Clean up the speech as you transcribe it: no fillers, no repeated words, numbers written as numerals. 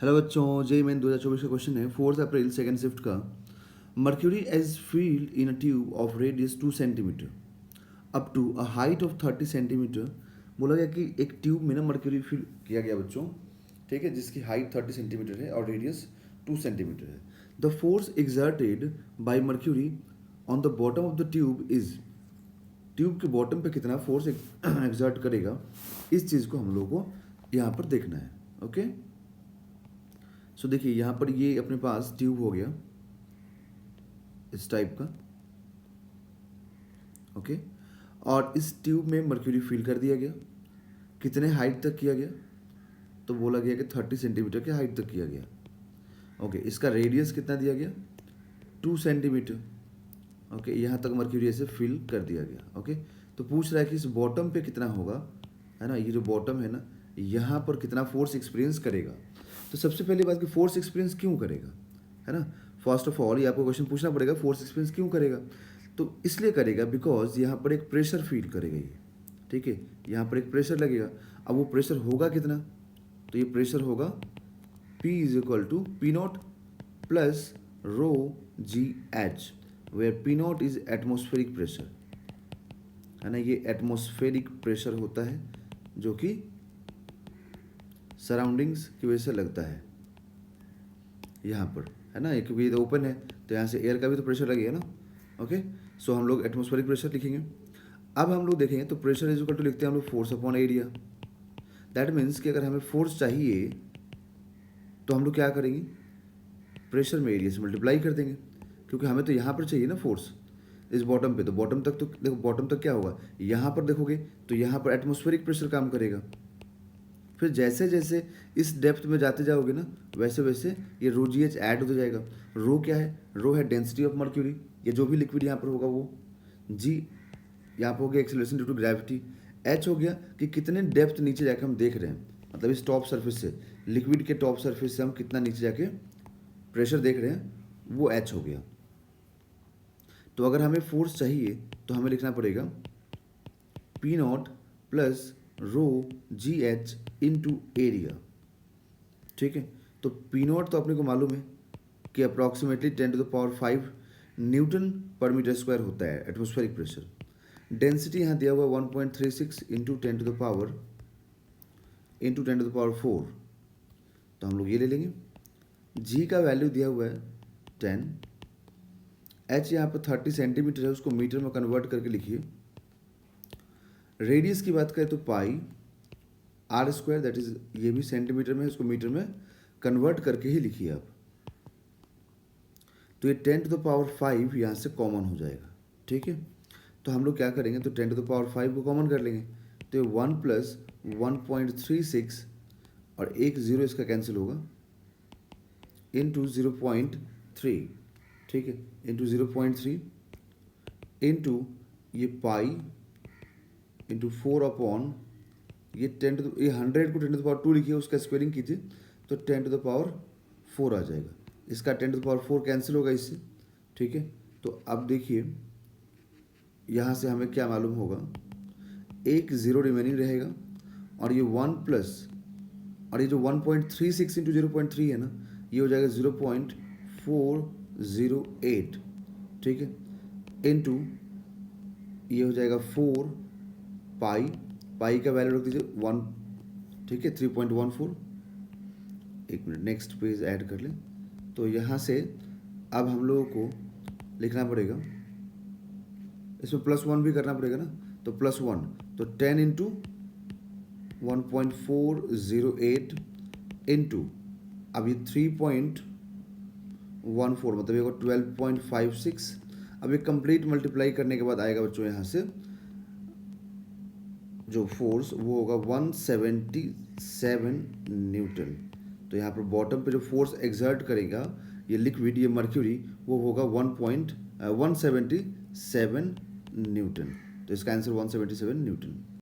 Hello बच्चों, JEE main 2024 का question है 4 अप्रैल सेकंड शिफ्ट का। Mercury as filled in a tube of radius 2 centimetre up to a height of 30 centimetre. बोला गया कि एक ट्यूब में ना मर्क्यूरी फील किया गया बच्चों, ठीक है, जिसकी हाइट 30 सेंटीमीटर है और रेडियस 2 सेंटीमीटर है। The force exerted by mercury on the bottom of the tube is, tube के बॉटम पे कितना फोर्स एग्जर्ट करेगा, इस चीज़ को हम लोगों को यहाँ पर देखना है। ओके, सो देखिए यहाँ पर ये अपने पास ट्यूब हो गया इस टाइप का। ओके, और इस ट्यूब में मर्क्यूरी फिल कर दिया गया। कितने हाइट तक किया गया, तो बोला गया कि 30 सेंटीमीटर के हाइट तक किया गया। ओके, इसका रेडियस कितना दिया गया, 2 सेंटीमीटर। ओके, यहाँ तक मर्क्यूरी ऐसे फिल कर दिया गया। ओके, तो पूछ रहा है कि इस बॉटम पे कितना होगा, है ना, ये जो बॉटम है ना, यहाँ पर कितना फोर्स एक्सपीरियंस करेगा। तो सबसे पहली बात कि फोर्स एक्सपीरियंस क्यों करेगा, है ना। फर्स्ट ऑफ ऑल ये आपको क्वेश्चन पूछना पड़ेगा, फोर्स एक्सपीरियंस क्यों करेगा। तो इसलिए करेगा बिकॉज यहाँ पर एक प्रेशर फील करेगा ये, ठीक है, यहाँ पर एक प्रेशर लगेगा। अब वो प्रेशर होगा कितना, तो ये प्रेशर होगा P is equal to P naught plus rho g h, where P naught is atmospheric pressure, है ना। ये एटमॉस्फेरिक प्रेशर होता है जो कि सराउंडिंग्स की वजह से लगता है यहाँ पर, है ना। एक भी ओपन है तो यहाँ से एयर का भी तो प्रेशर लगेगा ना। ओके, सो हम लोग एटमॉस्फेरिक प्रेशर लिखेंगे। अब हम लोग देखेंगे तो प्रेशर इज इक्वल टू लिखते हैं हम लोग force upon area. That means कि अगर हमें फोर्स चाहिए तो हम लोग क्या करेंगे, प्रेशर में एरिया से मल्टीप्लाई कर देंगे, क्योंकि हमें तो यहाँ पर चाहिए ना फोर्स इस बॉटम पे। तो बॉटम तक तो देखो, बॉटम तक क्या होगा, यहाँ पर देखोगे तो यहाँ पर एटमॉस्फेरिक प्रेशर काम करेगा। फिर जैसे जैसे इस डेप्थ में जाते जाओगे ना, वैसे वैसे ये रो जी एच ऐड होता जाएगा। रो क्या है, रो है डेंसिटी ऑफ मर्क्यूरी, ये जो भी लिक्विड यहाँ पर होगा वो। जी यहाँ पर हो गया acceleration due to gravity. H हो गया कि कितने डेप्थ नीचे जाके हम देख रहे हैं, मतलब इस टॉप सरफेस से, लिक्विड के टॉप सरफेस से हम कितना नीचे जाके प्रेशर देख रहे हैं, वो एच हो गया। तो अगर हमें फोर्स चाहिए तो हमें लिखना पड़ेगा P naught plus rho g H into area, ठीक है। तो पी नॉट तो अपने को मालूम है कि अप्रॉक्सीमेटली 10⁵ न्यूटन पर मीटर स्क्वायर होता है एटमॉस्फेरिक प्रेशर। डेंसिटी यहाँ दिया हुआ 1.36 इंटू 10⁻4, तो हम लोग ये ले लेंगे। जी का वैल्यू दिया हुआ है 10, एच यहाँ पर 30 सेंटीमीटर है, उसको मीटर में कन्वर्ट करके लिखिए। रेडियस की बात करें तो पाई आर स्क्वायर, दैट इज ये भी सेंटीमीटर में है, उसको मीटर में कन्वर्ट करके ही लिखिए आप। तो ये 10⁵ यहाँ से कॉमन हो जाएगा, ठीक है। तो हम लोग क्या करेंगे, तो 10⁵ को कॉमन कर लेंगे, तो ये 1 प्लस 1.36 और एक ज़ीरो इसका कैंसिल होगा, इंटू 0.3, ठीक है, इंटू 0.3 इंटू ये पाई इंटू 4 अपॉन ये 100 को 10⁻2 लिखिए, उसका स्क्वेयरिंग कीजिए तो 10⁻4 आ जाएगा। इसका 10⁻4 कैंसिल होगा इससे, ठीक है। तो अब देखिए यहाँ से हमें क्या मालूम होगा, एक ज़ीरो रिमेनिंग रहेगा, और ये 1 प्लस, और ये जो 1.36 इंटू 0.3 है ना, ये हो जाएगा 0.408, ठीक है, इंटू ये हो जाएगा 4 पाई, पाई का वैल्यू रख दीजिए 1, ठीक है, 3.14। एक मिनट, नेक्स्ट पेज ऐड कर लें। तो यहाँ से अब हम लोगों को लिखना पड़ेगा, इसमें +1 भी करना पड़ेगा ना, तो +1, तो 10 इंटू 1.408 इंटू अब ये 3.14, मतलब ये 12.56। अब ये कंप्लीट मल्टीप्लाई करने के बाद आएगा बच्चों यहाँ से जो फोर्स वो होगा 177 न्यूटन। तो यहाँ पर बॉटम पे जो फोर्स एक्सर्ट करेगा ये लिक्विड, ये मर्क्यूरी, वो होगा 177 न्यूटन। तो इसका आंसर 177 न्यूटन।